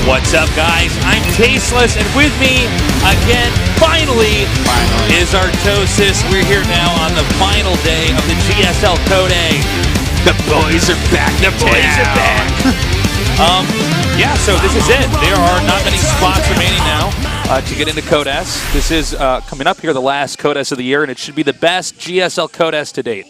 What's up, guys? I'm Tasteless, and with me, again, finally, is Artosis. We're here now on the final day of the GSL Code A. The boys are back. The boys are back. Yeah, so this is it. There are not many spots remaining now to get into Code S. This is coming up here, the last Code S of the year, and it should be the best GSL Code S to date.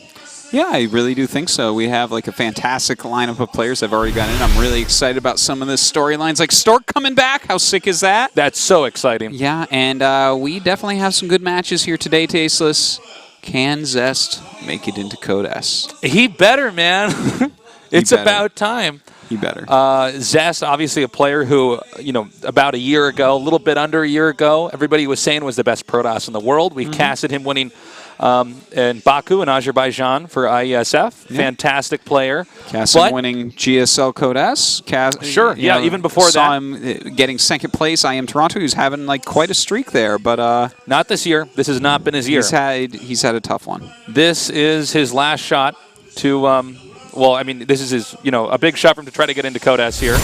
Yeah, I really do think so. We have like a fantastic lineup of players that have already gotten in. I'm really excited about some of the storylines, like Stork coming back. How sick is that? That's so exciting. Yeah, and we definitely have some good matches here today, Tasteless. Can Zest make it into Code S? He better, man. It's about time. He better. Zest, obviously a player who, you know, about a year ago, a little bit under a year ago, everybody was saying was the best Protoss in the world. We casted him winning in Baku in Azerbaijan for IESF. Yeah. Fantastic player. Cast him winning GSL Code S. Sure, yeah, know, even before saw him getting second place. I Am Toronto, who's having like quite a streak there, but not this year. This has not been his year. He's had a tough one. This is his last shot to well, I mean, this is his, you know, a big shot for him to try to get into Code S here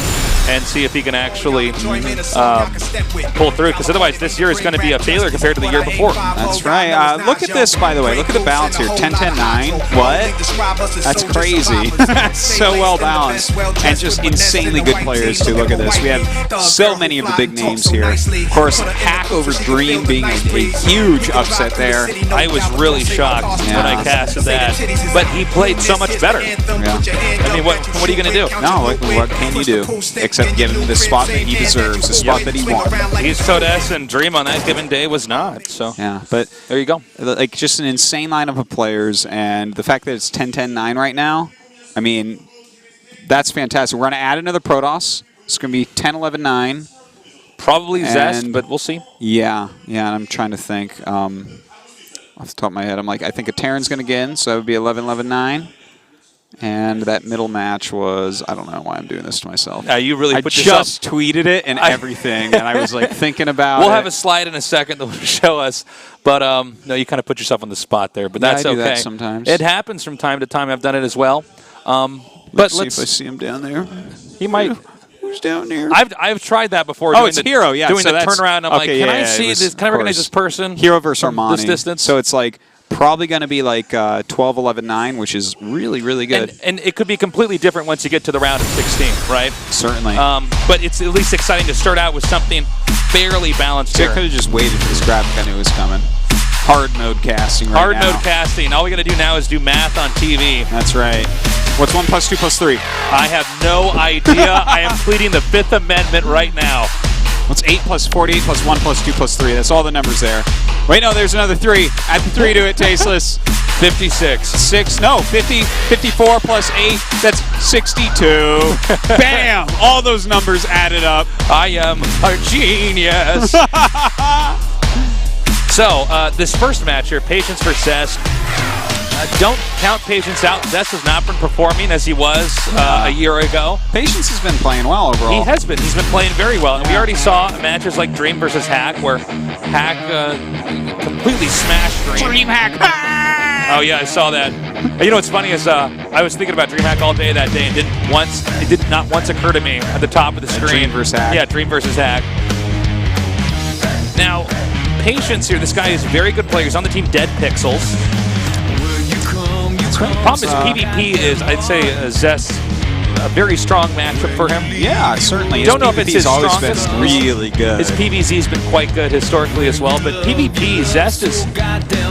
and see if he can actually pull through, because otherwise this year is going to be a failure compared to the year before. That's right. Look at this, by the way. Look at the balance here. 10-10-9. What? That's crazy. That's so well balanced. And just insanely good players, too. Look at this. We have so many of the big names here. Of course, Hack over Dream being a huge upset there. I was really shocked when I casted that. But he played so much better. Yeah. I mean, what are you going to do? No, what can you do? Except give him the spot that he deserves, the spot that he wants. He's Code S, and Dream on that given day was not. So yeah, but there you go. Like, just an insane lineup of players, and the fact that it's 10-10-9 right now, I mean, that's fantastic. We're going to add another Protoss. It's going to be 10-11-9. Probably Zest, but we'll see. Yeah, and I'm trying to think. Off the top of my head, I'm like, I think a Terran's going to get in, so it would be 11-11-9. And that middle match was, I don't know why I'm doing this to myself. You really put yourself. I just tweeted it and everything, and I was like thinking about We'll have a slide in a second that will show us, but no, you kind of put yourself on the spot there, but that's I okay. Do that sometimes. It happens from time to time. I've done it as well. Let's see if I see him down there. He might. Who's down there? I've tried that before. Oh, it's Hero, yeah. Doing so the turnaround. I'm like, can I see this? Can I recognize this person? Hero versus Armani. This distance. So it's like probably going to be like 12-11-9, which is really, really good. And it could be completely different once you get to the round of 16, right? Certainly. But it's at least exciting to start out with something fairly balanced here. I could have just waited for this graphic. I knew it was coming. Hard mode casting right now. Hard mode casting. All we got to do now is do math on TV. That's right. What's 1 + 2 + 3? I have no idea. I am pleading the Fifth Amendment right now. What's 8 + 48 + 1 + 2 + 3? That's all the numbers there. Wait, no, there's another 3. Add the 3 to it, Tasteless. 56. 54 + 8, that's 62. Bam! All those numbers added up. I am a genius. So, this first match here, Patience for Zest. Don't count Patience out. Zest has not been performing as he was a year ago. Patience has been playing well overall. He has been. He's been playing very well. And we already saw matches like Dream versus Hack, where Hack completely smashed Dream. Dream Hack! Oh, yeah, I saw that. You know what's funny is I was thinking about Dream Hack all day that day, and it did not once occur to me at the top of the screen. Dream versus Hack. Yeah, Dream versus Hack. Now, Patience here, this guy is a very good player. He's on the team Dead Pixels. The problem is PvP is, I'd say, Zest, a very strong matchup for him. Yeah, certainly. Don't know if it's his strongest. Always been really good. His PvZ's been quite good historically as well, but PvP, Zest is,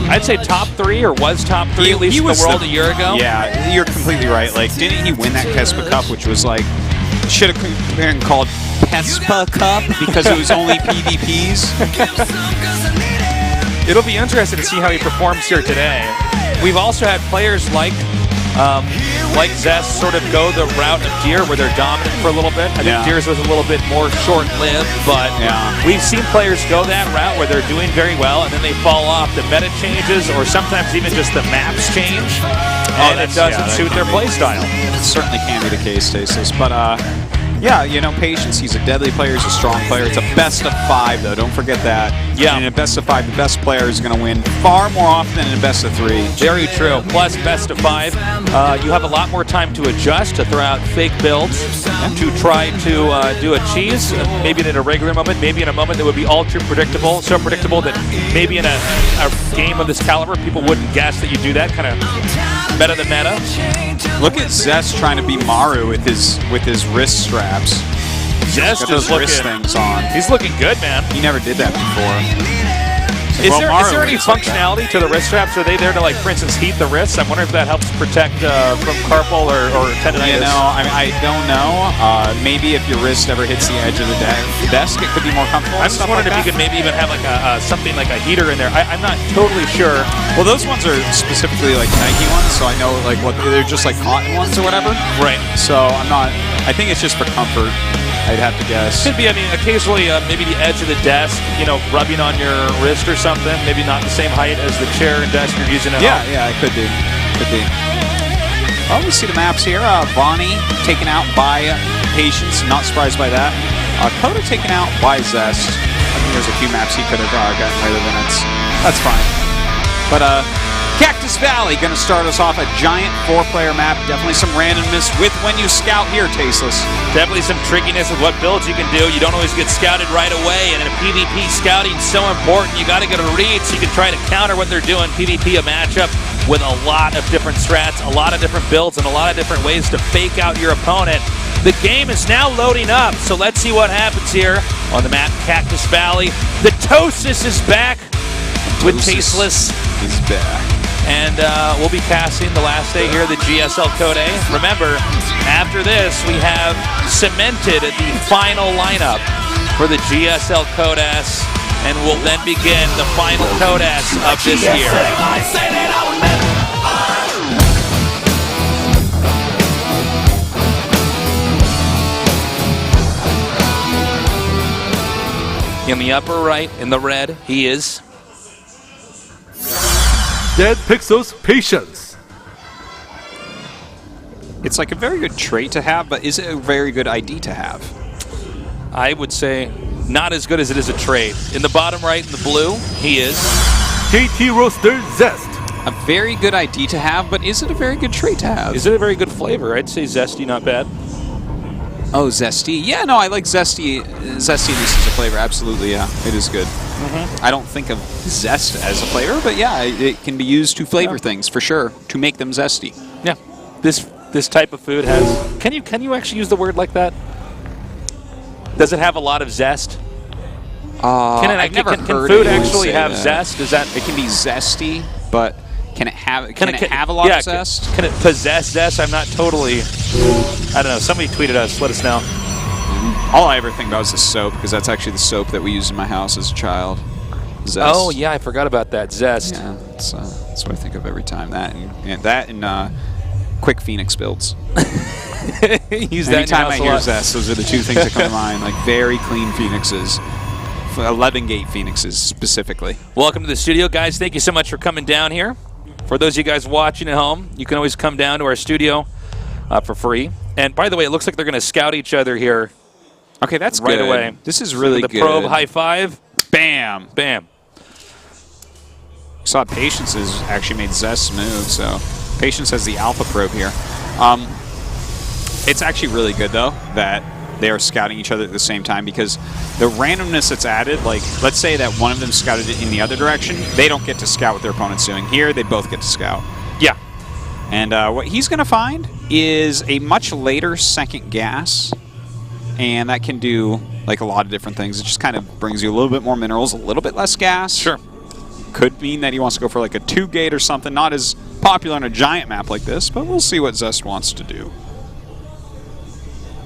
I'd say, top 3 or was top 3 at least in the world a year ago. Yeah, you're completely right. Like, didn't he win that Kespa Cup, which was like, should have been called Kespa Cup because it was only PvPs? It'll be interesting to see how he performs here today. We've also had players like Zest sort of go the route of Deer where they're dominant for a little bit. I think Deer's was a little bit more short-lived, but we've seen players go that route where they're doing very well and then they fall off. The meta changes or sometimes even just the maps change and it doesn't suit their play style. It certainly can be the case, Tasteless. But yeah, you know, Patience, he's a deadly player, he's a strong player. It's a best of 5, though. Don't forget that. Yeah. And in a best of 5, the best player is going to win far more often than in a best of 3. Very true. Plus, best of 5, you have a lot more time to adjust, to throw out fake builds, to try to do a cheese, maybe in a regular moment, maybe in a moment that would be ultra predictable, so predictable that maybe in a game of this caliber, people wouldn't guess that you do that, kind of meta the meta. Look at Zest trying to be Maru with his wrist straps. Zest Got those is wrist things on. He's looking good, man. He never did that before. Is there any functionality to the wrist straps? Are they there to, like, for instance, heat the wrists? I'm wondering if that helps protect from carpal or tendonitis. You know, I don't know. Maybe if your wrist ever hits the edge of the desk, it could be more comfortable. I'm just wondering if you could maybe even have like something like a heater in there. I'm not totally sure. Well, those ones are specifically like Nike ones, so I know like what they're just like cotton ones or whatever. Right. So I'm not. I think it's just for comfort. I'd have to guess. Could be. I mean, occasionally maybe the edge of the desk, you know, rubbing on your wrist or something. Maybe not the same height as the chair and desk you're using at home. Yeah, it could be. Could be. Well, we see the maps here. Bonnie taken out by Patience. Not surprised by that. Coda taken out by Zest. I think there's a few maps he could have gotten later than that's fine. But Cactus Valley going to start us off a giant 4-player map. Definitely some randomness with when you scout here, Tasteless. Definitely some trickiness of what builds you can do. You don't always get scouted right away, and in a PvP, scouting is so important. You got to get a read so you can try to counter what they're doing. PvP, a matchup with a lot of different strats, a lot of different builds, and a lot of different ways to fake out your opponent. The game is now loading up, so let's see what happens here on the map Cactus Valley. The Tosis is back with Tasteless. He's back. And we'll be passing the last day here, the GSL Code A. Remember, after this, we have cemented the final lineup for the GSL Code S, and we'll then begin the final Code S of this year. In the upper right, in the red, he is Dead Pixel's Patience. It's like a very good trait to have, but is it a very good ID to have? I would say not as good as it is a trait. In the bottom right, in the blue, he is KT Roaster Zest. A very good ID to have, but is it a very good trait to have? Is it a very good flavor? I'd say zesty, not bad. Oh, zesty. Yeah, no, I like zesty. Zestiness as a flavor. Absolutely, yeah. It is good. I don't think of zest as a flavor, but yeah, it can be used to flavor things, for sure, to make them zesty. Yeah. This type of food has... Can you actually use the word like that? Does it have a lot of zest? I've never heard food anyone actually say have that. zest? Is that... It can be zesty, but can it have a lot of zest? Can it possess zest? I'm not totally... I don't know. Somebody tweeted us. Let us know. All I ever think about is the soap, because that's actually the soap that we used in my house as a child. Zest. Oh, yeah, I forgot about that. Zest. Yeah, that's what I think of every time. That and quick Phoenix builds. Use that Anytime I hear Zest, those are the two things that come to mind. Like very clean Phoenixes. 11 gate Phoenixes specifically. Welcome to the studio, guys. Thank you so much for coming down here. For those of you guys watching at home, you can always come down to our studio for free. And by the way, it looks like they're going to scout each other here. Okay, that's right good. away. This is really the good. probe high five. Bam. Bam. Saw Patience has actually made Zest move, so Patience has the alpha probe here. It's actually really good, though, that they are scouting each other at the same time, because the randomness that's added, like, let's say that one of them scouted it in the other direction, they don't get to scout what their opponent's doing. Here, they both get to scout. Yeah. And what he's going to find is a much later second gas, and that can do like a lot of different things. It just kind of brings you a little bit more minerals, a little bit less gas. Sure. Could mean that he wants to go for like a 2-gate or something. Not as popular on a giant map like this, but we'll see what Zest wants to do.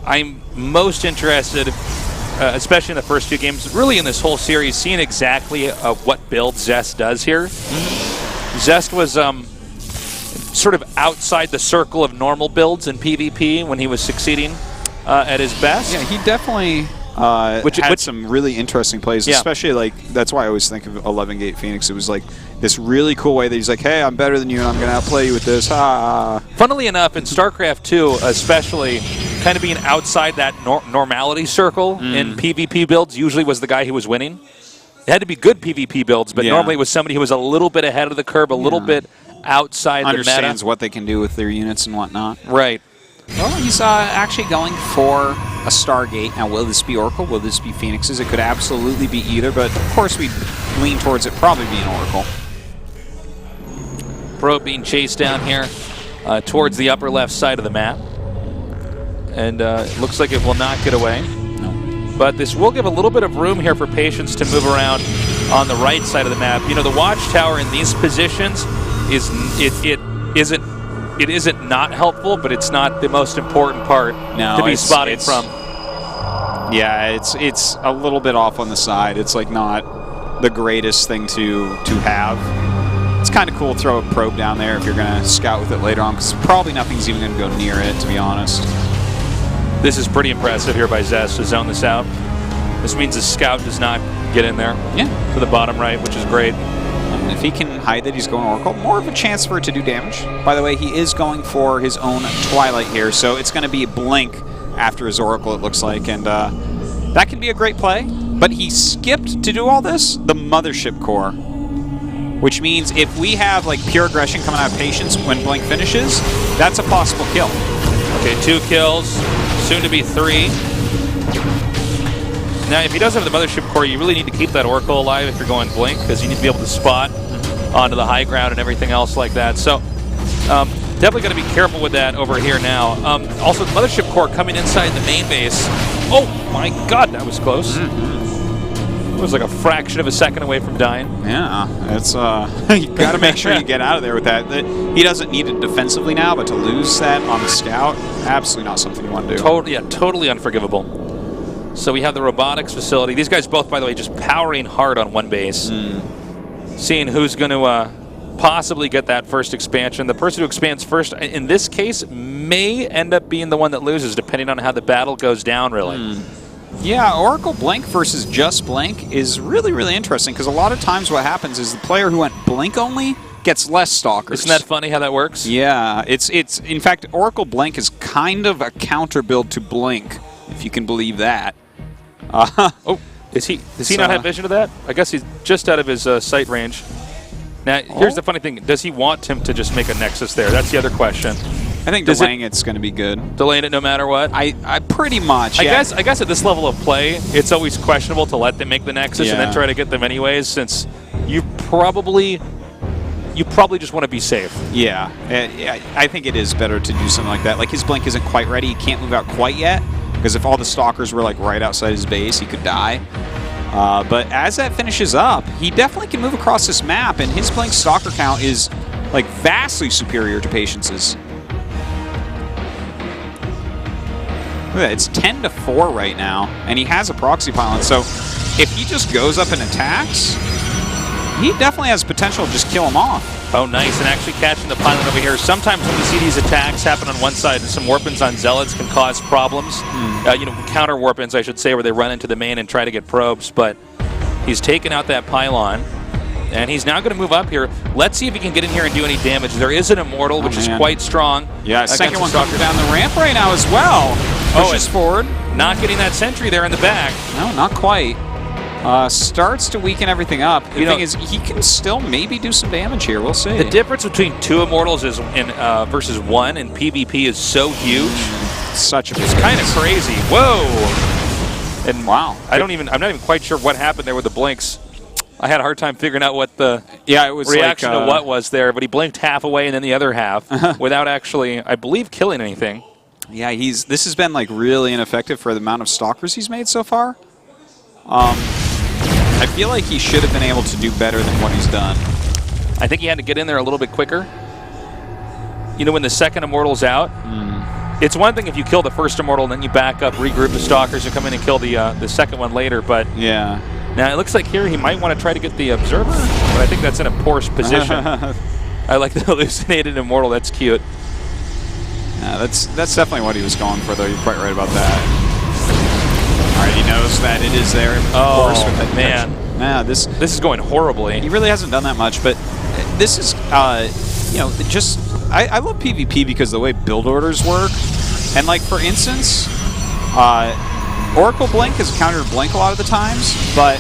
I'm most interested, especially in the first 2 games, really in this whole series, seeing exactly what build Zest does here. Zest was sort of outside the circle of normal builds in PvP when he was succeeding at his best. Yeah, he definitely had some really interesting plays, especially like, that's why I always think of 11 Gate Phoenix. It was like this really cool way that he's like, hey, I'm better than you and I'm going to outplay you with this. Ha! Funnily enough, in StarCraft II especially, kind of being outside that normality circle in PvP builds usually was the guy who was winning. It had to be good PvP builds, but Yeah. normally it was somebody who was a little bit ahead of the curve, a little bit outside the Understands meta. what they can do with their units and whatnot. Right. Well, he's actually going for a Stargate. Now, will this be Oracle? Will this be Phoenixes? It could absolutely be either, but of course we lean towards it probably being Oracle. Probe being chased down here towards the upper left side of the map. And it looks like it will not get away. No. But this will give a little bit of room here for Patience to move around on the right side of the map. You know, the watchtower in these positions is it isn't not helpful, but it's not the most important part to be spotted from. Yeah, it's a little bit off on the side. It's like not the greatest thing to have. It's kind of cool to throw a probe down there if you're going to scout with it later on, because probably nothing's even going to go near it, to be honest. This is pretty impressive here by Zest to zone this out. This means the scout does not get in there to the bottom right, which is great. If he can hide that he's going Oracle, more of a chance for it to do damage. By the way, he is going for his own Twilight here, so it's going to be a blink after his Oracle, it looks like, and that can be a great play. But he skipped to do all this, the Mothership Core, which means if we have like pure aggression coming out of Patience when Blink finishes, that's a possible kill. Okay, 2 kills, soon to be 3. Now, if he does have the Mothership Core, you really need to keep that Oracle alive if you're going Blink, because you need to be able to spot onto the high ground and everything else like that. So, definitely got to be careful with that over here now. Also, the Mothership Core coming inside the main base. Oh my God, that was close. It was like a fraction of a second away from dying. Yeah, it's you got to make sure you get out of there with that. He doesn't need it defensively now, but to lose that on the scout, absolutely not something you want to do. Totally unforgivable. So we have the robotics facility. These guys both, by the way, just powering hard on one base. Seeing who's going to possibly get that first expansion. The person who expands first, in this case, may end up being the one that loses, depending on how the battle goes down, really. Yeah, Oracle Blink versus just Blink is really, really interesting, because a lot of times what happens is the player who went Blink only gets less Stalkers. Isn't that funny how that works? Yeah, it's in fact, Oracle Blink is kind of a counter build to Blink, if you can believe that. Oh, does he not have vision of that? I guess he's just out of his sight range. Now, here's the funny thing. Does he want him to just make a Nexus there? That's the other question. I think delaying it's going to be good. Delaying it no matter what? I pretty much, I guess at this level of play, it's always questionable to let them make the Nexus and then try to get them anyways, since you probably just want to be safe. Yeah, I think it is better to do something like that. Like, his Blink isn't quite ready. He can't move out quite yet, because if all the Stalkers were like right outside his base, he could die. But as that finishes up, he definitely can move across this map, and his Blink Stalker count is like vastly superior to Patience's. Look at that, it's 10-4 right now, and he has a proxy pylon. So if he just goes up and attacks, he definitely has potential to just kill him off. Oh, nice, and actually catching the pylon over here. Sometimes when you see these attacks happen on one side, some warpins on Zealots can cause problems. Counter warpins, I should say, where they run into the main and try to get probes. But he's taken out that pylon, and he's now going to move up here. Let's see if he can get in here and do any damage. There is an Immortal, which is quite strong. Yeah, second one coming down the ramp right now as well. Pushes forward. Not getting that sentry there in the back. No, not quite. Starts to weaken everything up. The thing is, he can still maybe do some damage here. We'll see. The difference between 2 Immortals versus 1 in PvP is so huge. Such a big It's kind of crazy. Whoa! And wow. I'm not even quite sure what happened there with the blinks. I had a hard time figuring out what the reaction to what was there, but he blinked half away and then the other half without actually, I believe, killing anything. Yeah, this has been like really ineffective for the amount of Stalkers he's made so far. I feel like he should have been able to do better than what he's done. I think he had to get in there a little bit quicker. When the second Immortal's out, it's one thing if you kill the first Immortal and then you back up, regroup the Stalkers, and come in and kill the second one later. But yeah, now it looks like here he might want to try to get the Observer, but I think that's in a poor position. I like the hallucinated Immortal. That's cute. Yeah, that's definitely what he was going for, though. You're quite right about that. All right, he knows that it is there. Of course, with that man. Yeah, this is going horribly. He really hasn't done that much, but this is, just I love PvP because the way build orders work, and like for instance, Oracle Blink is a counter to Blink a lot of the times, but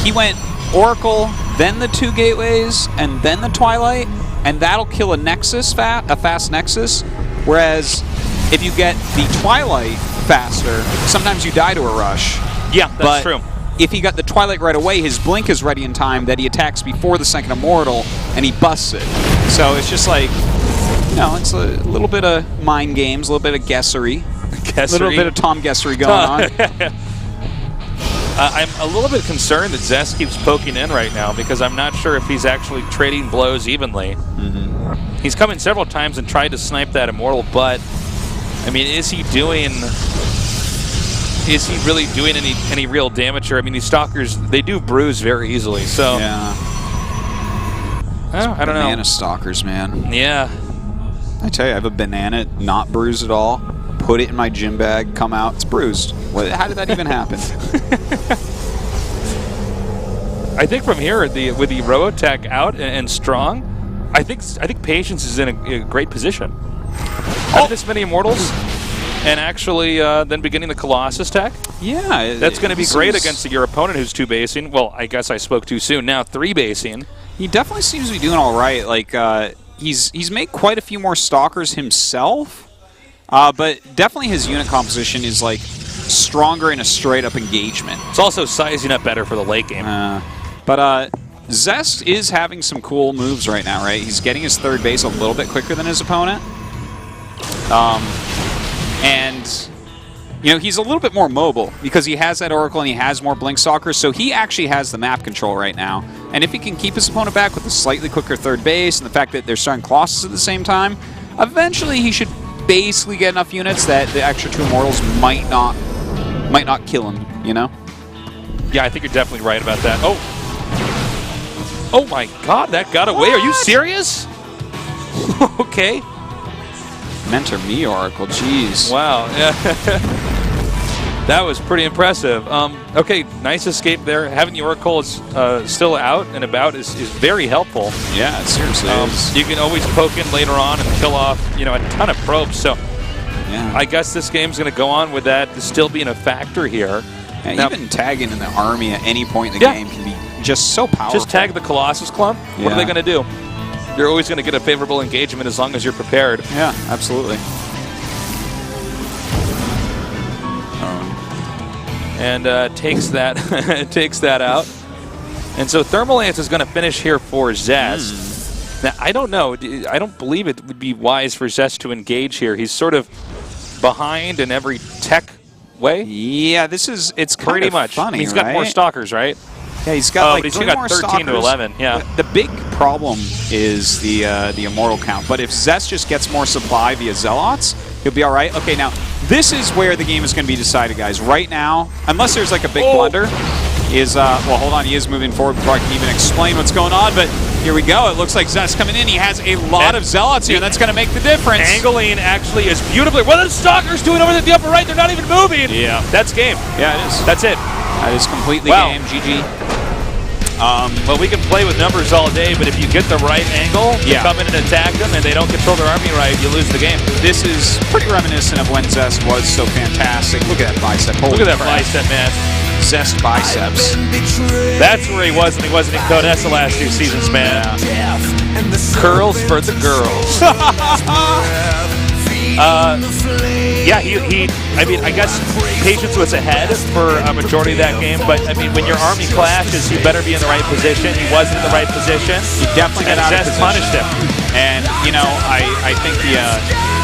he went Oracle, then the 2 gateways, and then the Twilight, and that'll kill a Nexus, a fast Nexus. Whereas if you get the Twilight faster, sometimes you die to a rush. Yeah, that's true. If he got the Twilight right away, his blink is ready in time that he attacks before the second Immortal, and he busts it. So it's just like, you know, it's a little bit of mind games, a little bit of guessery. A little bit of Tom Guessery going on. I'm a little bit concerned that Zest keeps poking in right now because I'm not sure if he's actually trading blows evenly. He's come in several times and tried to snipe that Immortal, but, I mean, is he really doing any real damage here? I mean, these Stalkers, they do bruise very easily, so... Yeah. I don't know. Banana Stalkers, man. Yeah. I tell you, I have a banana, not bruised at all. Put it in my gym bag, come out, it's bruised. How did that even happen? I think from here, with the Robotech out and strong, I think Patience is in a great position. Having this many Immortals, and actually then beginning the Colossus tech. Yeah. That's going to be great against your opponent who's 2 basing. Well, I guess I spoke too soon. Now 3 basing. He definitely seems to be doing all right. Like, he's made quite a few more Stalkers himself. But definitely his unit composition is like stronger in a straight-up engagement. It's also sizing up better for the late game. But Zest is having some cool moves right now, right? He's getting his 3rd base a little bit quicker than his opponent. And, you know, he's a little bit more mobile because he has that Oracle and he has more Blink Stalkers, so he actually has the map control right now. And if he can keep his opponent back with a slightly quicker 3rd base and the fact that they're starting Colossus at the same time, eventually he should basically get enough units that the extra 2 Immortals might not kill him, you know? Yeah, I think you're definitely right about that. Oh my god, that got away. Are you serious? Okay. Mentor me, Oracle, jeez. Wow. That was pretty impressive. Okay, nice escape there. Having the Oracle is still out and about is very helpful. Yeah, it seriously is. You can always poke in later on and kill off, you know, a ton of probes. So yeah. I guess this game's going to go on with that still being a factor here. Yeah, now, even tagging in the army at any point in the game can be just so powerful. Just tag the Colossus Clump. Yeah. What are they going to do? You're always going to get a favorable engagement as long as you're prepared. Yeah, absolutely. And takes that takes that out. And so Thermal Lance is going to finish here for Zest. Now, I don't know. I don't believe it would be wise for Zest to engage here. He's sort of behind in every tech way. Yeah, it's pretty much funny, he's got more Stalkers, right? Yeah, he's got like but he's 2 only got more 13 Stalkers. to 11. Yeah. The big problem is the Immortal count. But if Zest just gets more supply via Zealots, he'll be all right. Okay, now this is where the game is going to be decided, guys. Right now, unless there's like a big blunder, is well, hold on, he is moving forward before I can even explain what's going on. But here we go. It looks like Zest coming in. He has a lot of Zealots here. That's going to make the difference. Angling actually is beautifully. What are the Stalkers doing over at the upper right? They're not even moving. Yeah. That's game. Yeah, it is. That's it. That is completely game. GG. Well, we can play with numbers all day, but if you get the right angle, you come in and attack them, and they don't control their army right, you lose the game. This is pretty reminiscent of when Zest was so fantastic. Look at that bicep. Look at that bicep, man. Zest biceps. That's where he was when he wasn't in Code S the last 2 seasons, man. Curls for the girls. Yeah, I mean, I guess Patience was ahead for a majority of that game, but I mean, when your army clashes, you better be in the right position. He wasn't in the right position. He definitely got out of position. Punished him. And, you know, I think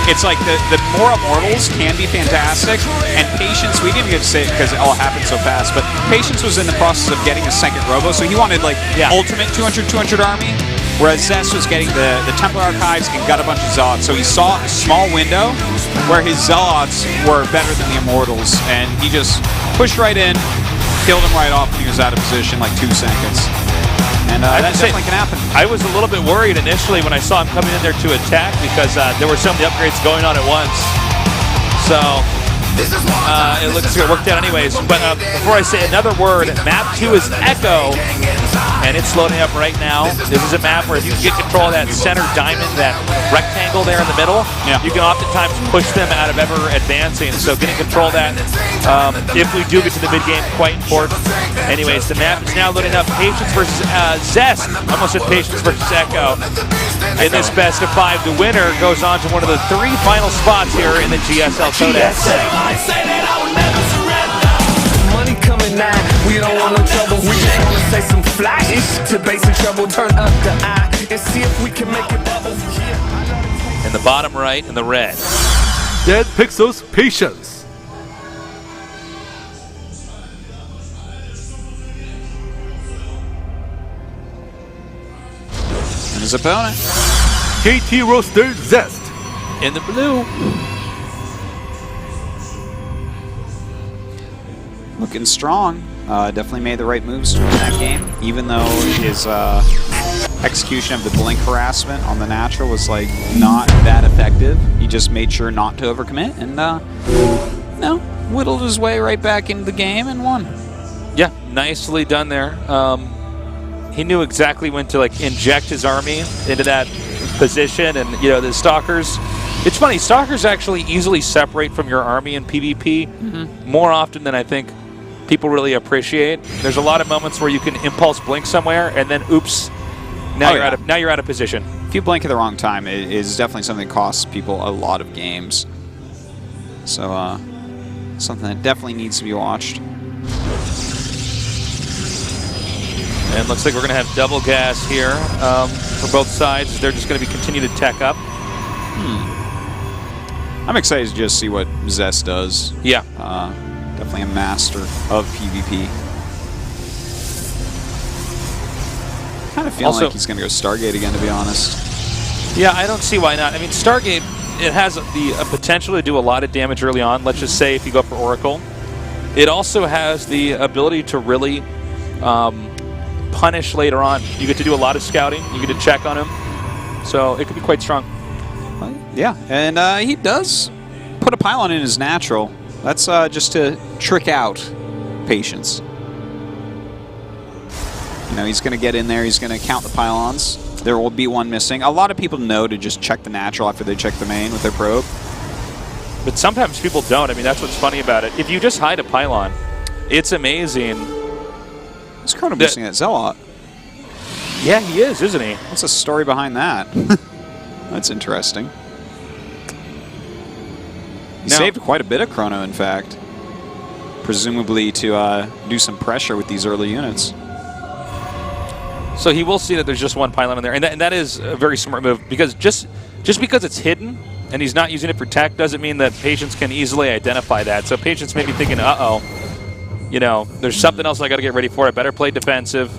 it's like the more Immortals can be fantastic, and Patience, we didn't even get to say it because it all happened so fast, but Patience was in the process of getting a 2nd Robo, so he wanted, like, ultimate 200-200 army, whereas Zest was getting the Templar Archives and got a bunch of Zealots. So he saw a small window where his Zealots were better than the Immortals, and he just pushed right in, killed him right off when he was out of position, like 2 seconds. And that definitely can happen. I was a little bit worried initially when I saw him coming in there to attack because there were some of the upgrades going on at once. So it looks like it worked out anyways. But before I say another word, map 2 is Echo, and it's loading up right now. This is a map where if you can get control of that center diamond, that rectangle there in the middle, you can oftentimes push them out of ever advancing. So getting control of that if we do get to the mid-game, quite important. Anyways, the map is now loading up. Patience versus Zest. Almost said Patience versus Echo. In this best of 5, the winner goes on to one of the 3 final spots here in the GSL Code S. Money coming now, we don't want no trouble. We just want to say some flashy to base in trouble. Turn up the eye and see if we can make it bubble. In the bottom right, in the red. Dead Pixels Patience. And his opponent. KT Roaster Zest. In the blue. Looking strong. Definitely made the right moves to win that game, even though his execution of the blink harassment on the natural was like not that effective. He just made sure not to overcommit and whittled his way right back into the game and won. Yeah, nicely done there. He knew exactly when to like inject his army into that position, and the Stalkers. It's funny, Stalkers actually easily separate from your army in PvP more often than I think people really appreciate. There's a lot of moments where you can impulse blink somewhere, and then oops, now you're out of position. If you blink at the wrong time, it is definitely something that costs people a lot of games. So something that definitely needs to be watched. And looks like we're going to have double gas here for both sides. They're just going to be continue to tech up. I'm excited to just see what Zest does. Yeah. Definitely a master of PvP. Kind of feeling like he's going to go Stargate again, to be honest. Yeah, I don't see why not. I mean, Stargate, it has the potential to do a lot of damage early on. Let's just say if you go for Oracle. It also has the ability to really punish later on. You get to do a lot of scouting. You get to check on him. So it could be quite strong. Yeah, and he does put a pylon in his natural. That's just to trick out Patience. He's going to get in there. He's going to count the pylons. There will be one missing. A lot of people know to just check the natural after they check the main with their probe. But sometimes people don't. I mean, that's what's funny about it. If you just hide a pylon, it's amazing. He's chrono boosting that Zealot. Yeah, he is, isn't he? What's the story behind that? That's interesting. He saved quite a bit of chrono, in fact. Presumably to do some pressure with these early units. So he will see that there's just one pylon in there. And that is a very smart move, because just because it's hidden and he's not using it for tech doesn't mean that Patience can easily identify that. So Patience may be thinking, there's something else I got to get ready for. I better play defensive.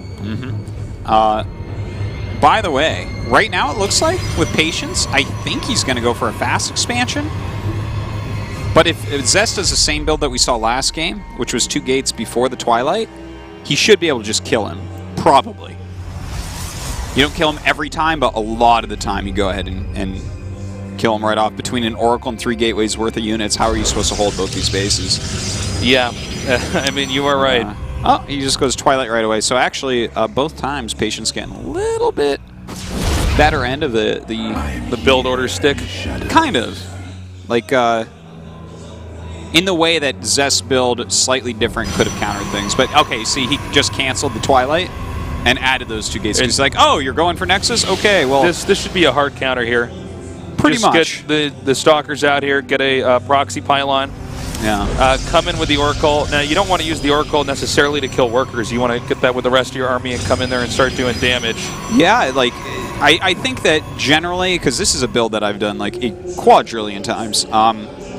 By the way, right now it looks like with Patience, I think he's going to go for a fast expansion. But if Zest does the same build that we saw last game, which was 2 gates before the Twilight, he should be able to just kill him. Probably. You don't kill him every time, but a lot of the time you go ahead and kill him right off. Between an Oracle and 3 gateways worth of units, how are you supposed to hold both these bases? Yeah, I mean, you are right. He just goes Twilight right away. So actually, both times, Patience getting a little bit better end of the build order stick. Kind of. Like, in the way that Zest build slightly different could have countered things. But, okay, see, he just canceled the Twilight and added those 2 gates. He's like, oh, you're going for Nexus? Okay, well... This should be a hard counter here. Pretty much. Get the Stalkers out here, get a proxy pylon. Yeah. Come in with the Oracle. Now, you don't want to use the Oracle necessarily to kill workers. You want to get that with the rest of your army and come in there and start doing damage. Yeah, like, I think that generally, because this is a build that I've done like a quadrillion times,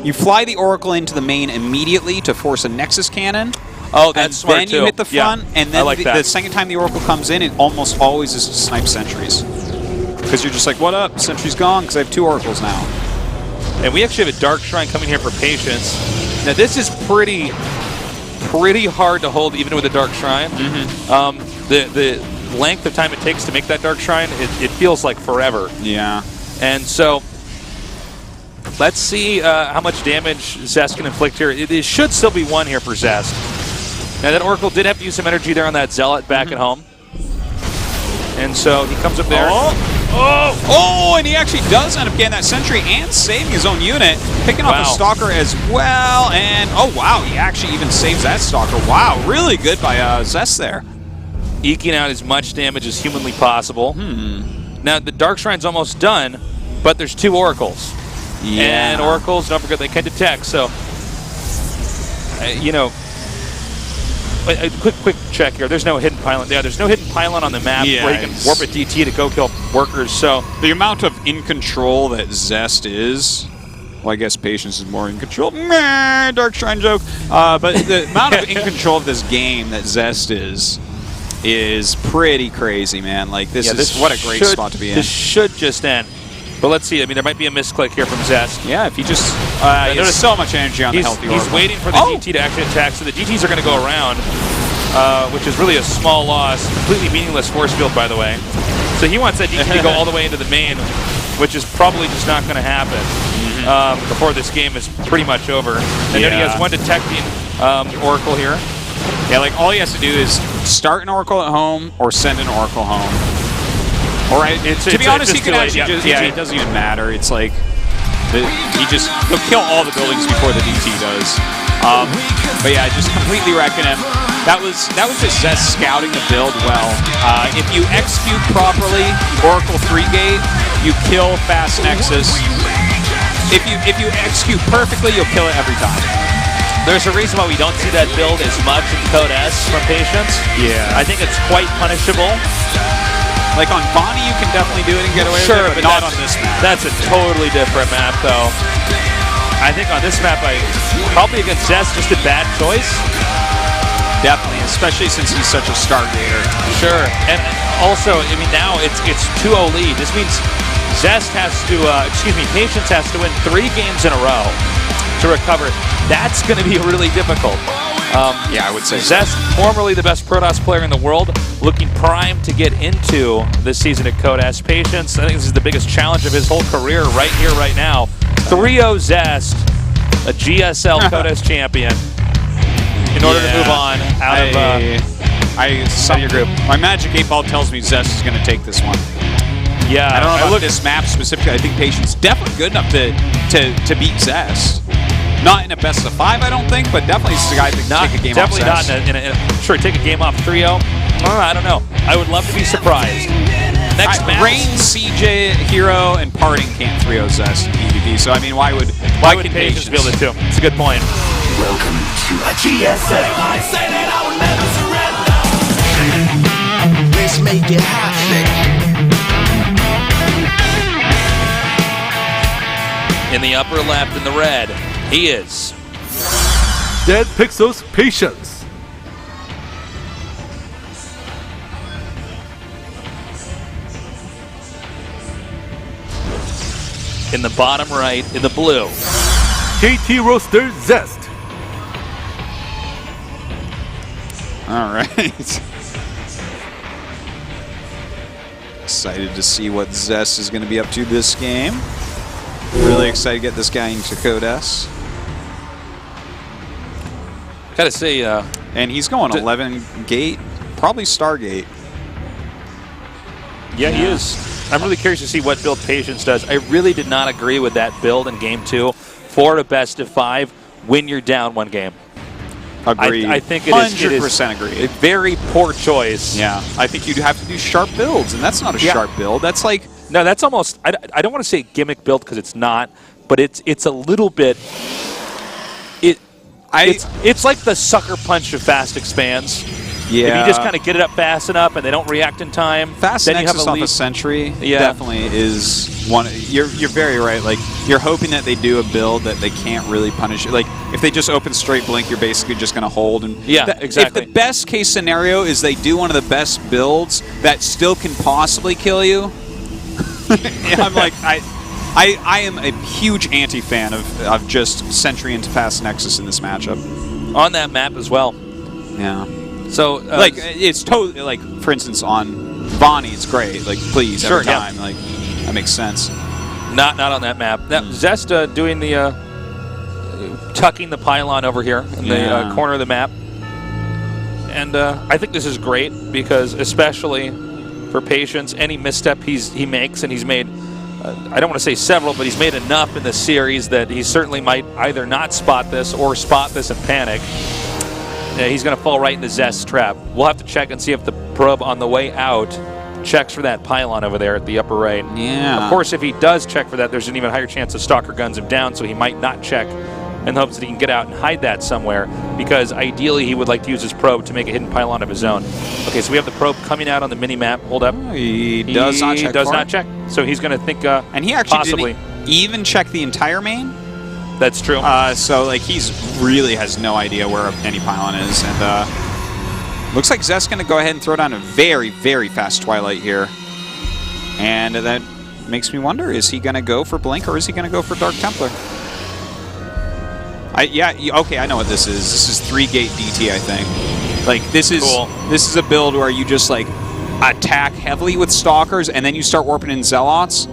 you fly the Oracle into the main immediately to force a Nexus cannon. Oh, that's smart, then you hit the front, and then the second time the Oracle comes in, it almost always is to snipe sentries. Because you're just like, what up? Sentry's gone, because I have 2 Oracles now. And we actually have a Dark Shrine coming here for Patience. Now, this is pretty hard to hold, even with a Dark Shrine. The length of time it takes to make that Dark Shrine, it feels like forever. Yeah. And so... let's see how much damage Zest can inflict here. It should still be 1 here for Zest. Now, that Oracle did have to use some energy there on that Zealot back at home. And so he comes up there. Oh, and he actually does end up getting that sentry and saving his own unit, picking off a Stalker as well. And, oh, wow, he actually even saves that Stalker. Wow, really good by Zest there. Eking out as much damage as humanly possible. Now, the Dark Shrine's almost done, but there's 2 Oracles. Yeah. And Oracles, don't forget, they can detect. So, you know, a quick check here. There's no hidden pylon. Yeah, there's no hidden pylon on the map where you can warp a DT to go kill workers. So the amount of in control that Zest is, well, I guess Patience is more in control. Meh, Dark Shrine joke. But the amount of in control of this game that Zest is pretty crazy, man. Like this is what a great spot to be in. This should just end. But let's see. I mean, there might be a misclick here from Zest. Yeah, if he just there's so much energy on the healthy Oracle. He's waiting for the DT to actually attack, so the DTs are going to go around, which is really a small loss. Completely meaningless force field, by the way. So he wants that DT to go all the way into the main, which is probably just not going to happen before this game is pretty much over. And then he has one detecting Oracle here. Yeah, like all he has to do is start an Oracle at home or send an Oracle home. Or to be honest, he could actually just, it doesn't even matter. It's like, he'll kill all the buildings before the DT does. But yeah, just completely wrecking him. That was just Zest scouting the build well. If you execute properly, Oracle 3-gate, you kill Fast Nexus. If you execute perfectly, you'll kill it every time. There's a reason why we don't see that build as much in Code S from Patience. Yeah. I think it's quite punishable. Like on Bonnie, you can definitely do it and get away with it, but not on this map. That's a totally different map, though. I think on this map, probably against Zest, just a bad choice. Definitely, especially since he's such a Stargater. Sure, and also, I mean, now it's 2-0 lead. This means Zest has to, Patience has to win 3 games in a row to recover. That's going to be really difficult. Yeah, I would say Zest, formerly the best Protoss player in the world, looking primed to get into this season at Code S. Patience, I think this is the biggest challenge of his whole career right here, right now. 3-0 Zest, a GSL Code S champion, in order to move on out of your group. My Magic 8-Ball tells me Zest is going to take this one. Yeah, I don't know about this map specifically. I think Patience definitely good enough to beat Zest. Not in a best of 5, I don't think, but definitely it's the guy that can take a game off. Definitely not sure, take a game off 3-0. I don't know. I would love to be surprised. Next match. Rain, CJ, Hero, and Parting can't 3-0 Zest in PvP, so I mean, why would Patience be able to do? It's a good point. Welcome to a GSL. I say that I would never surrender. Let's make it hot. In the upper left, in the red, he is Dead Pixels Patience. in the bottom right, in the blue. KT Roaster Zest. All right. Excited to see what Zest is going to be up to this game. Really excited to get this guy into Code S. Gotta say, and he's going 11 gate, probably Stargate. Yeah, he is. I'm really curious to see what build Patience does. I really did not agree with that build in Game 2 for a best of 5 when you're down 1 game. Agreed. I think it is 100% agreed. A very poor choice. Yeah, I think you'd have to do sharp builds, and that's not a sharp build. That's like... No, that's almost... I don't want to say gimmick build because it's not, but it's a little bit... It's like the sucker punch of fast expands. Yeah. If you just kind of get it up fast enough and they don't react in time, fast then Nexus you have a off lead. a Sentry definitely is one. You're very right. Like, you're hoping that they do a build that they can't really punish you. Like, if they just open straight blink, you're basically just going to hold. And exactly. If the best case scenario is they do one of the best builds that still can possibly kill you, I'm like, I am a huge anti-fan of just Sentry into fast Nexus in this matchup. On that map as well. Yeah. So, like, it's totally, like, for instance, on Bonnie, it's great. Like, please, every time. Like, that makes sense. Not on that map. Now, Zest doing the, tucking the pylon over here in the corner of the map. And I think this is great because especially for Patience. Any misstep he makes, and he's made, I don't want to say several, but he's made enough in this series that he certainly might either not spot this or spot this and panic. Yeah, he's going to fall right into Zest's trap. We'll have to check and see if the probe on the way out checks for that pylon over there at the upper right. Yeah. Of course, if he does check for that, there's an even higher chance of Stalker guns him down, so he might not check in hopes that he can get out and hide that somewhere, because ideally he would like to use his probe to make a hidden pylon of his own. Okay, so we have the probe coming out on the mini-map. Hold up. He does not check. He does not check. So he's going to think and he actually possibly didn't even check the entire main. That's true. So like he's really has no idea where any pylon is, and looks like Zest's going to go ahead and throw down a very, very fast Twilight here, and that makes me wonder: is he going to go for Blink or is he going to go for Dark Templar? Okay, I know what this is. This is 3-gate DT, I think. Like this is cool. This is a build where you just like attack heavily with Stalkers, and then you start warping in Zealots.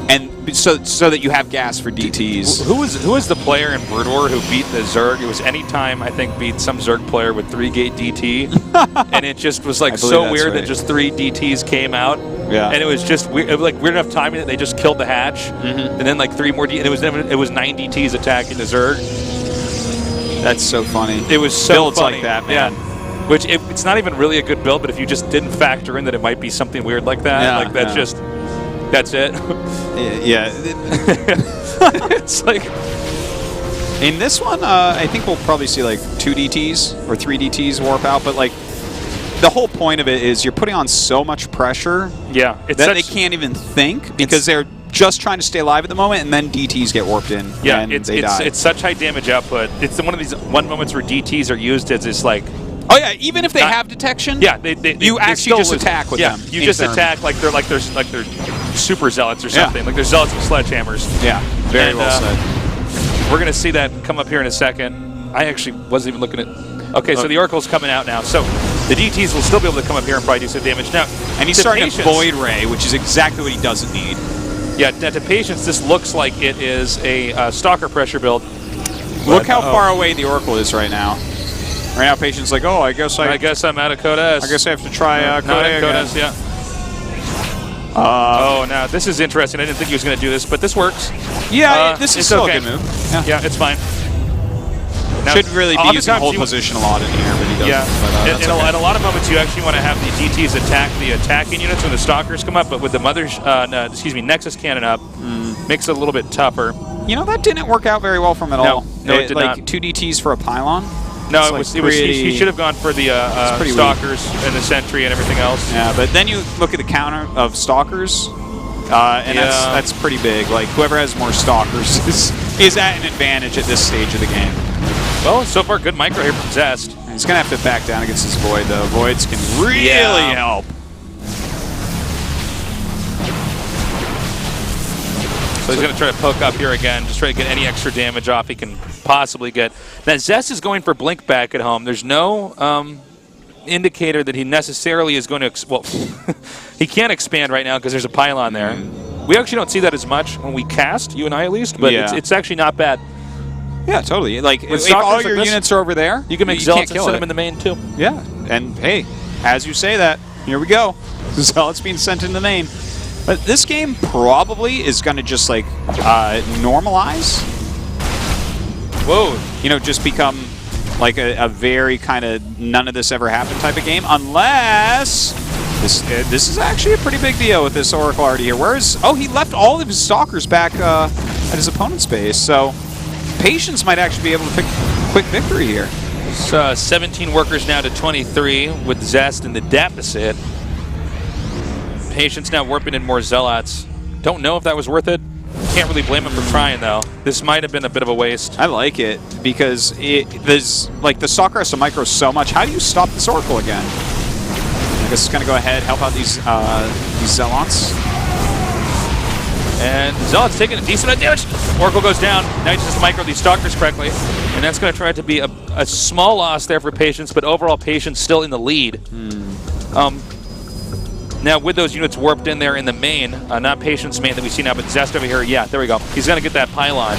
And so that you have gas for DTs. Who was the player in Brood War who beat the Zerg? It was Anytime, I think, beat some Zerg player with 3-gate DT. And it just was like so weird that just 3 DTs came out. Yeah. And it was just weird, it was like weird enough timing that they just killed the hatch. And then like 3 more and it was 9 DTs attacking the Zerg. That's so funny. It was so Builds funny. like that, man. Yeah. Which it's not even really a good build, but if you just didn't factor in that it might be something weird like that, like that's just that's it. Yeah. It's like in this one, I think we'll probably see like 2 DTs or 3 DTs warp out, but like the whole point of it is you're putting on so much pressure it's that they can't even think because they're just trying to stay alive at the moment, and then DTs get warped in. Yeah, and it's they die. it's such high damage output. It's one of these moments where DTs are used as this like. Oh yeah, even if they have detection, yeah, you actually just attack with them. You just attack like they're super zealots or something. Like they're zealots with sledgehammers. Yeah, very well said. We're gonna see that come up here in a second. I actually wasn't even looking at. Okay, so the Oracle's coming out now. So the DTs will still be able to come up here and probably do some damage now. And he's starting a Void Ray, which is exactly what he doesn't need. Yeah, now to Patience, this looks like it is a Stalker pressure build. Look how far away the Oracle is right now. Right now, Patient's like, oh, I guess I'm out of Code S. I guess I have to try Code A Code again. S, yeah. Oh, now this is interesting. I didn't think he was going to do this, but this works. Yeah, this is still okay. a good move. Yeah, it's fine. Now, should really be using hold position a lot in here, but he doesn't. Yeah, but, at a lot of moments you actually want to have the DTs attack the attacking units when the Stalkers come up, but with the Nexus Cannon up, makes it a little bit tougher. You know, that didn't work out very well for him at all. No, it did like not. 2 DTs for a pylon. No, he should have gone for the Stalkers and the Sentry and everything else. Yeah, but then you look at the counter of Stalkers, and that's pretty big. Like, whoever has more Stalkers is at an advantage at this stage of the game. Well, so far, good micro here from Zest. He's going to have to back down against his Void, though. Voids can really help. So he's going to try to poke up here again, just try to get any extra damage off he can possibly get. Now, Zest is going for Blink back at home. There's no indicator that he necessarily is going to... well, he can't expand right now because there's a pylon there. We actually don't see that as much when we cast, you and I at least, but it's actually not bad. Yeah, totally. Like, if all your units are over there, you can make Zealots and send them in the main, too. Yeah, and hey, as you say that, here we go. Zealots being sent in the main. But this game probably is going to just, like, normalize. Whoa. You know, just become, like, a very kind of none of this ever happened type of game, unless... This is actually a pretty big deal with this Oracle already here. Oh, he left all of his Stalkers back at his opponent's base, so... Patience might actually be able to pick a quick victory here. So 17 workers now to 23 with Zest in the deficit. Patience now warping in more Zealots. Don't know if that was worth it. Can't really blame him for trying, though. This might have been a bit of a waste. I like it because there's like the Stalker has to micro so much. How do you stop this Oracle again? I guess it's going to go ahead, help out these Zealots. And Zealot's taking a decent amount of damage. Oracle goes down. Now he just has to micro these Stalkers correctly. And that's going to try to be a small loss there for Patience, but overall Patience still in the lead. Now with those units warped in there in the main, not Patience main that we see now, but Zest over here, yeah, there we go. He's going to get that pylon.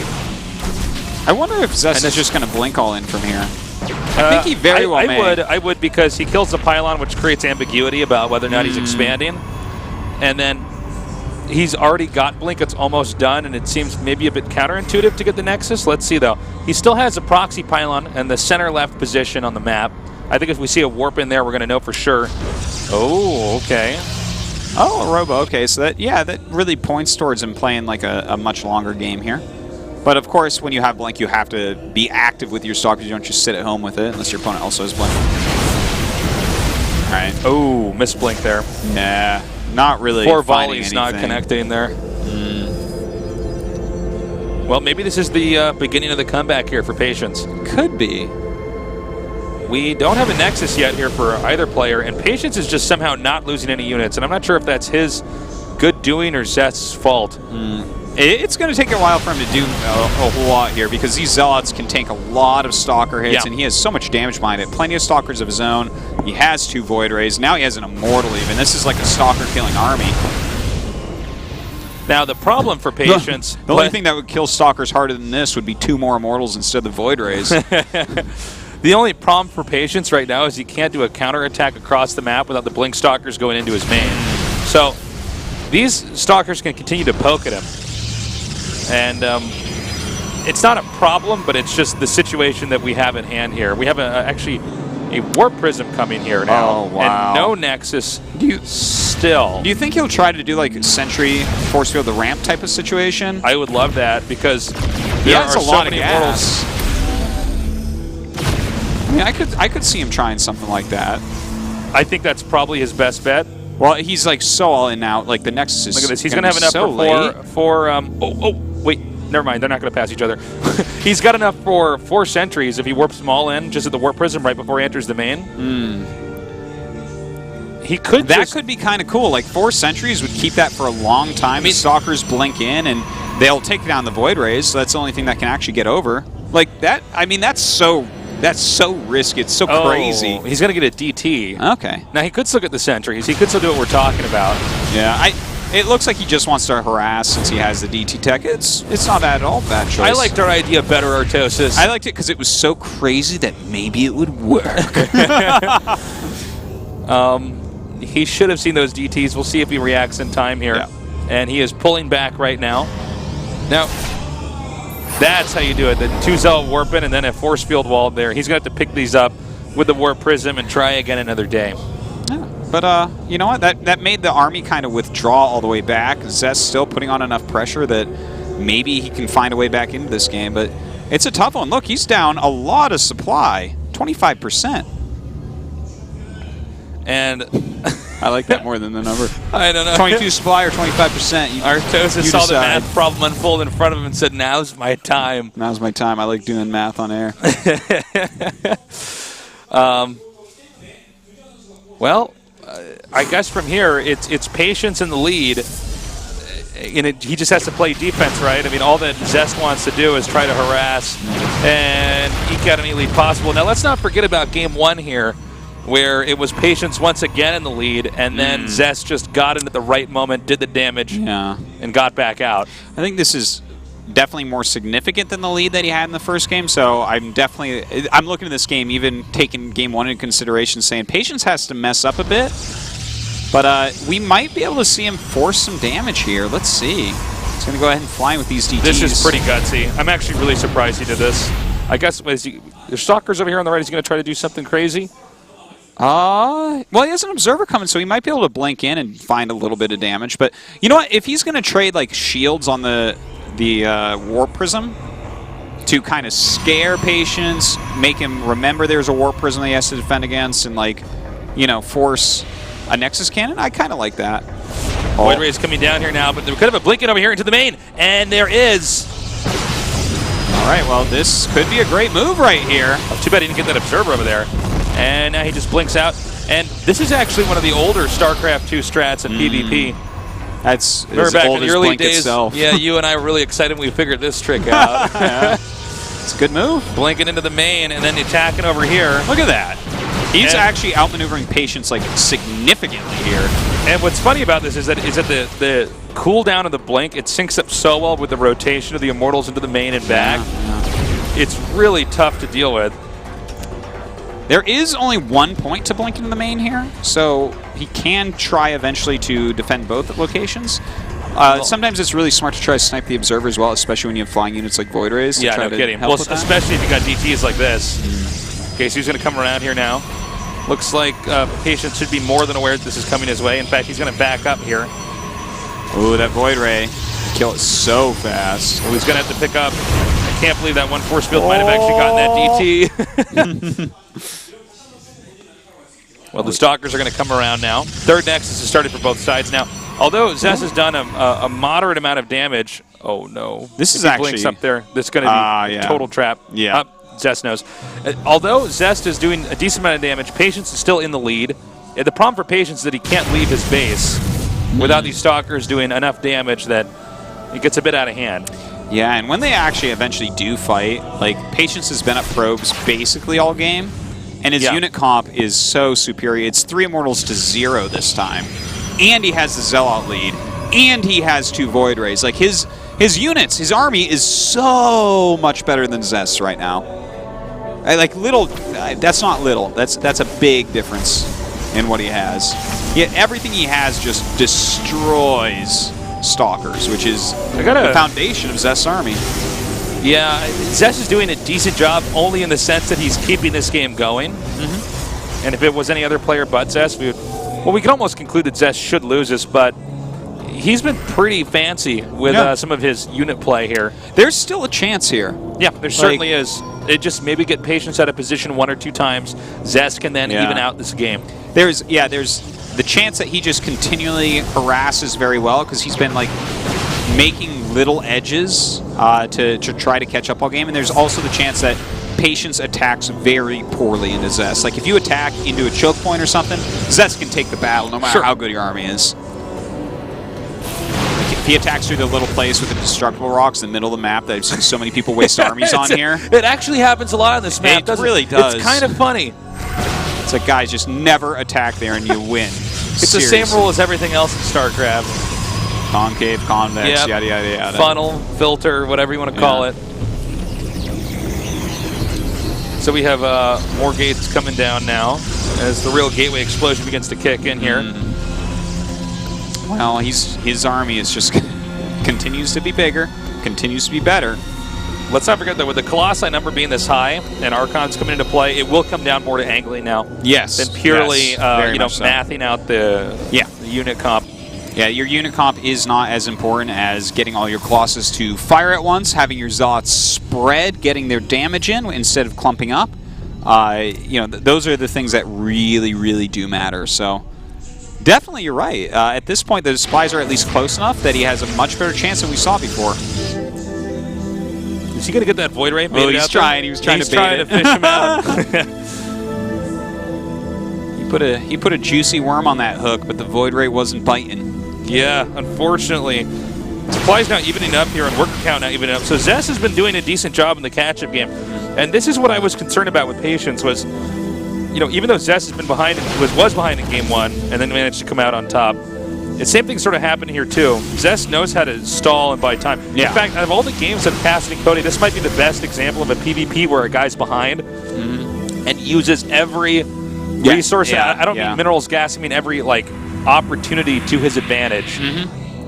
I wonder if Zest is just going to blink all in from here. I think he very well may. I would because he kills the pylon, which creates ambiguity about whether or not he's expanding. And then he's already got Blink. It's almost done, and it seems maybe a bit counterintuitive to get the Nexus. Let's see, though. He still has a proxy pylon in the center left position on the map. I think if we see a warp in there, we're going to know for sure. Oh, okay. Oh, a Robo. Okay, so that really points towards him playing like a much longer game here. But of course, when you have Blink, you have to be active with your Stalkers. You don't just sit at home with it, unless your opponent also has Blink. All right. Oh, missed Blink there. Nah, not really. 4 volleys not connecting there. Well, maybe this is the beginning of the comeback here for Patience. Could be. We don't have a Nexus yet here for either player, and Patience is just somehow not losing any units, and I'm not sure if that's his good doing or Zest's fault. It's going to take a while for him to do a whole lot here because these Zealots can tank a lot of Stalker hits, and he has so much damage behind it. Plenty of Stalkers of his own. He has 2 Void Rays. Now he has an Immortal even. This is like a Stalker-killing army. Now, the problem for Patience... the only thing that would kill Stalkers harder than this would be 2 more Immortals instead of the Void Rays. The only problem for Patience right now is he can't do a counterattack across the map without the Blink Stalkers going into his main. So, these Stalkers can continue to poke at him. And it's not a problem, but it's just the situation that we have at hand here. We have actually a Warp Prism coming here now. Oh, wow. And no Nexus still. Do you think he'll try to do like Sentry, Force Field the ramp type of situation? I would love that because he there has are a so lot of many gas. Immortals. I mean, I could see him trying something like that. I think that's probably his best bet. Well, he's like so all in now. Like the Nexus is. Look at this. He's going to have enough wait, never mind. They're not going to pass each other. He's got enough for 4 sentries if he warps them all in just at the Warp Prism right before he enters the main. He could. That could be kind of cool. Like 4 sentries would keep that for a long time. I mean, Stalkers blink in and they'll take down the Void Rays. So that's the only thing that can actually get over. Like that. I mean, that's so risky. It's so crazy. He's going to get a DT. Okay. Now, he could still get the sentries. He could still do what we're talking about. Yeah, it looks like he just wants to harass since he has the DT tech. It's not at all bad choice. I liked our idea better, Artosis. I liked it because it was so crazy that maybe it would work. He should have seen those DTs. We'll see if he reacts in time here. Yeah. And he is pulling back right now. Now, that's how you do it. The 2 Zealot warp in and then a force field wall there. He's going to have to pick these up with the Warp Prism and try again another day. Yeah. But you know what? That made the army kind of withdraw all the way back. Zest still putting on enough pressure that maybe he can find a way back into this game. But it's a tough one. Look, he's down a lot of supply. 25%. And I like that more than the number. I don't know. 22 supply or 25%. Artosis saw the math problem unfold in front of him and said, "Now's my time." Now's my time. I like doing math on air. Well, I guess from here, it's Patience in the lead. And he just has to play defense, right? I mean, all that Zest wants to do is try to harass and eke out any lead possible. Now, let's not forget about Game 1 here, where it was Patience once again in the lead, and then Zest just got in at the right moment, did the damage, and got back out. I think this is definitely more significant than the lead that he had in the first game, so I'm looking at this game, even taking Game 1 into consideration, saying Patience has to mess up a bit, but we might be able to see him force some damage here. Let's see. He's going to go ahead and fly with these DTs. This is pretty gutsy. I'm actually really surprised he did this. I guess, there's Stalkers over here on the right. He's going to try to do something crazy. Well, he has an Observer coming, so he might be able to blink in and find a little bit of damage. But you know what? If he's going to trade like shields on the Warp Prism to kind of scare Patience, make him remember there's a Warp Prism that he has to defend against, and like, you know, force a Nexus Cannon, I kind of like that. Void Ray is coming down here now, but there could have a blinking over here into the main, and there is. All right, well, this could be a great move right here. Oh, too bad he didn't get that Observer over there. And now he just blinks out. And this is actually one of the older StarCraft II strats in PvP. That's Remember back in the early Blink days, itself. yeah, you and I were really excited when we figured this trick out. Yeah. It's a good move. Blinking into the main and then attacking over here. Look at that. He's actually outmaneuvering Patience like significantly here. And what's funny about this is that the cooldown of the blink, it syncs up so well with the rotation of the Immortals into the main and back. Yeah. It's really tough to deal with. There is only 1 point to blink into the main here, so he can try eventually to defend both locations. Sometimes it's really smart to try to snipe the observer as well, especially when you have flying units like Void Rays. Yeah, no kidding. Well, especially if you got DTs like this. Okay, so he's going to come around here now. Looks like Patience should be more than aware that this is coming his way. In fact, he's going to back up here. Ooh, that Void Ray. Kill it so fast. Well, he's going to have to pick up. I can't believe that one force field might have actually gotten that DT. Well, the Stalkers are going to come around now. Third Nexus has started for both sides now. Although Zest has done a moderate amount of damage. Oh, no. This is actually actually... up there. This is going to be a total trap. Yeah. Zest knows. Although Zest is doing a decent amount of damage, Patience is still in the lead. The problem for Patience is that he can't leave his base without these Stalkers doing enough damage that it gets a bit out of hand. Yeah, and when they actually eventually do fight, like, Patience has been up probes basically all game, and his unit comp is so superior. It's 3 Immortals to 0 this time, and he has the Zealot lead, and he has 2 Void Rays. Like, his units, his army is so much better than Zest right now. Like, little, that's not little. That's a big difference in what he has. Yet everything he has just destroys Stalkers, which is the foundation of Zest's army. Yeah, Zest is doing a decent job only in the sense that he's keeping this game going. And if it was any other player but Zest, we could almost conclude that Zest should lose this, but he's been pretty fancy with some of his unit play here. There's still a chance here. Yeah, there certainly is. It just maybe get Patience out of position 1 or 2 times. Zest can then even out this game. There's the chance that he just continually harasses very well because he's been like making little edges to try to catch up all game, and there's also the chance that Patience attacks very poorly into Zest. Like if you attack into a choke point or something, Zest can take the battle no matter how good your army is. Like if he attacks through the little place with the destructible rocks in the middle of the map that I've seen so many people waste armies on here. It actually happens a lot on this map. It really does. It's kind of funny. It's like, guys, just never attack there and you win. It's the same rule as everything else in StarCraft. Concave, convex, yada, yada, yada. Funnel, filter, whatever you want to call it. So we have more gates coming down now as the real gateway explosion begins to kick in here. Well, his army is just continues to be bigger, continues to be better. Let's not forget that with the Colossi number being this high and Archons coming into play, it will come down more to angling now. Yes. Than purely mathing out the unit comp. Yeah, your unit comp is not as important as getting all your Colossus to fire at once, having your Zealots spread, getting their damage in instead of clumping up. Those are the things that really, really do matter. So definitely you're right. At this point, the supplies are at least close enough that he has a much better chance than we saw before. Is he going to get that Void Ray? Oh, he's trying. He was trying to bait it. Fish him out. He put a juicy worm on that hook, but the Void Ray wasn't biting. Yeah, unfortunately. Supplies now evening up here and worker count now evening up. So Zest has been doing a decent job in the catch-up game. And this is what I was concerned about with Patience was, even though Zest has been behind, was behind in game 1 and then managed to come out on top. The same thing sort of happened here, too. Zest knows how to stall and buy time. Yeah. In fact, out of all the games that passed in Cody, this might be the best example of a PvP where a guy's behind and uses every resource. I don't mean minerals, gas. I mean every, opportunity to his advantage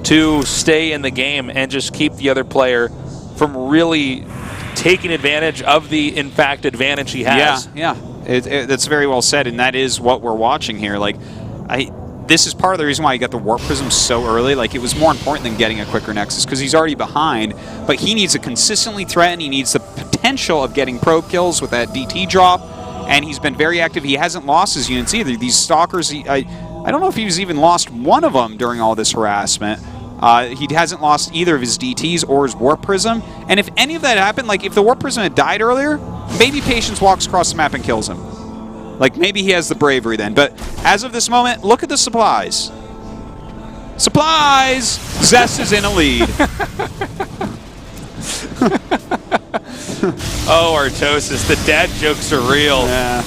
to stay in the game and just keep the other player from really taking advantage of the, in fact, advantage he has. Yeah. That's very well said, and that is what we're watching here. This is part of the reason why he got the Warp Prism so early. It was more important than getting a quicker Nexus because he's already behind, but he needs to consistently threaten. He needs the potential of getting probe kills with that DT drop, and he's been very active. He hasn't lost his units either. These Stalkers, I don't know if he's even lost one of them during all this harassment. He hasn't lost either of his DTs or his Warp Prism, and if any of that happened, if the Warp Prism had died earlier, maybe Patience walks across the map and kills him. Maybe he has the bravery then. But as of this moment, look at the supplies. Supplies! Zest is in a lead. Oh, Artosis, the dad jokes are real. Yeah.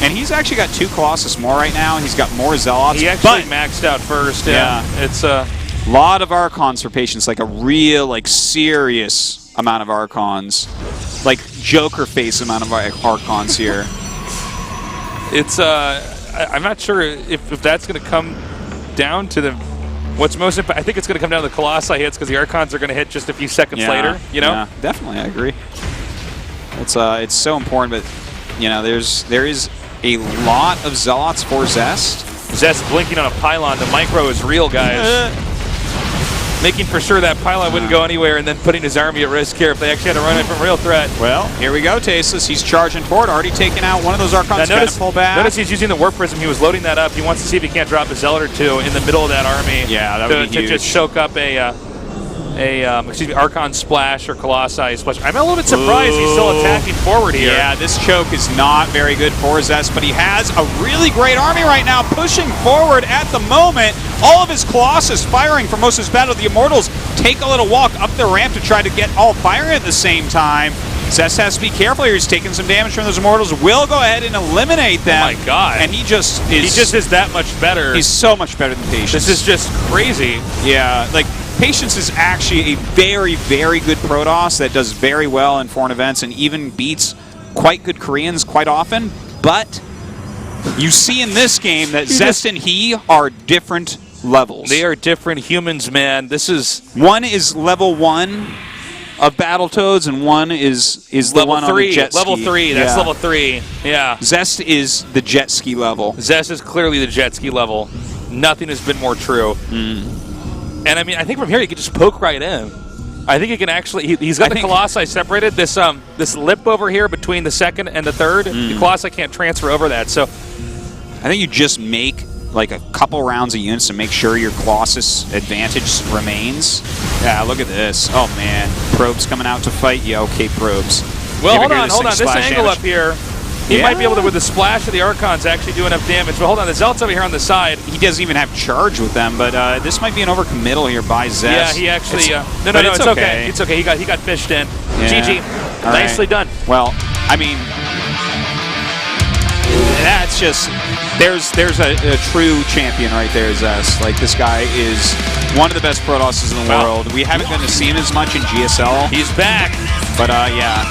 And he's actually got 2 Colossus more right now. He's got more Zealots. He actually maxed out first. Yeah. It's a lot of Archons for Patience. A real, serious amount of Archons. Joker face amount of Archons here. It's I'm not sure if that's going to come down to the what's most. I think it's going to come down to the Colossi hits because the Archons are going to hit just a few seconds later. You know. Yeah, definitely, I agree. It's so important, but you know, there is a lot of Zealots for Zest. Zest blinking on a pylon. The micro is real, guys. Making for sure that pylon wouldn't go anywhere and then putting his army at risk here if they actually had to run it from real threat. Well, here we go, Tasteless. He's charging forward, already taking out one of those Archons. Notice, pull back. notice he's using the Warp Prism. He was loading that up. He wants to see if he can't drop a Zealot or two in the middle of that army. Yeah, that would be huge. To just soak up Archon splash or Colossi splash. I'm a little bit surprised he's still attacking forward here. Yeah, this choke is not very good for Zest, but he has a really great army right now, pushing forward at the moment. All of his Colossus firing for most of his battle. The Immortals take a little walk up the ramp to try to get all firing at the same time. Zest has to be careful here. He's taking some damage from those Immortals. Will go ahead and eliminate them. Oh my god. And he just is that much better. He's so much better than Patience. This is just crazy. Yeah, like Patience is actually a very, very good Protoss that does very well in foreign events and even beats quite good Koreans quite often. But you see in this game that Zest and he are different levels. They are different humans, man. One is level 1 of Battletoads, and one is the one on the jet ski. Level 3. That's level 3. Yeah. Zest is the jet ski level. Zest is clearly the jet ski level. Nothing has been more true. And I mean, I think from here you can just poke right in. I think he can actually. He's got the Colossi separated. This lip over here between the second and the third. The Colossi can't transfer over that. So I think you just make like a couple rounds of units to make sure your Colossus advantage remains. Yeah, look at this. Oh man, Probes coming out to fight you. Okay, Probes. Well, hold on. This angle up here. He might be able to, with the splash of the Archons, actually do enough damage. But hold on, the Zealots over here on the side. He doesn't even have charge with them, but this might be an overcommittal here by Zest. Yeah, he actually. No, it's okay. It's okay. He got fished in. Yeah. GG. Nicely done. Well, I mean, that's just there's a true champion right there, Zest. Like, this guy is one of the best Protosses in the world. We haven't gotten to see him as much in GSL. He's back. But yeah,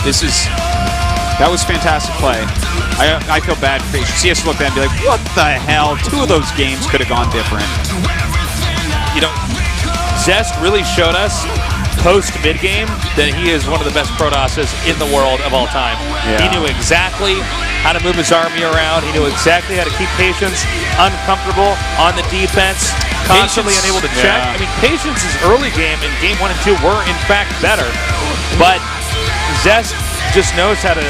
that was fantastic play. I feel bad for Patience. He has to look at it and be like, what the hell? 2 of those games could have gone different. You know, Zest really showed us post-mid-game that he is one of the best Protosses in the world of all time. Yeah. He knew exactly how to move his army around. He knew exactly how to keep Patience uncomfortable on the defense, constantly unable to check. I mean, Patience's early game in game 1 and 2 were, in fact, better. But Zest just knows how to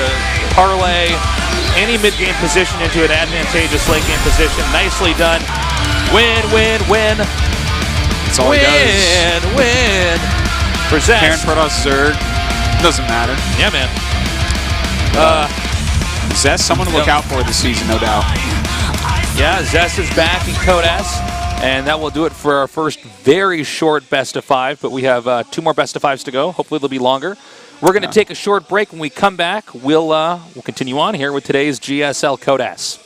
parlay any mid-game position into an advantageous late-game position. Nicely done. Win, win, win. That's all he does. Win for Zest. Karen Protoss Zerg. Doesn't matter. Yeah, man. Zest, someone to look out for this season, no doubt. Yeah, Zest is back in Code S. And that will do it for our first very short best of 5. But we have 2 more best of 5s to go. Hopefully they'll be longer. We're going to take a short break. When we come back, we'll continue on here with today's GSL Code S.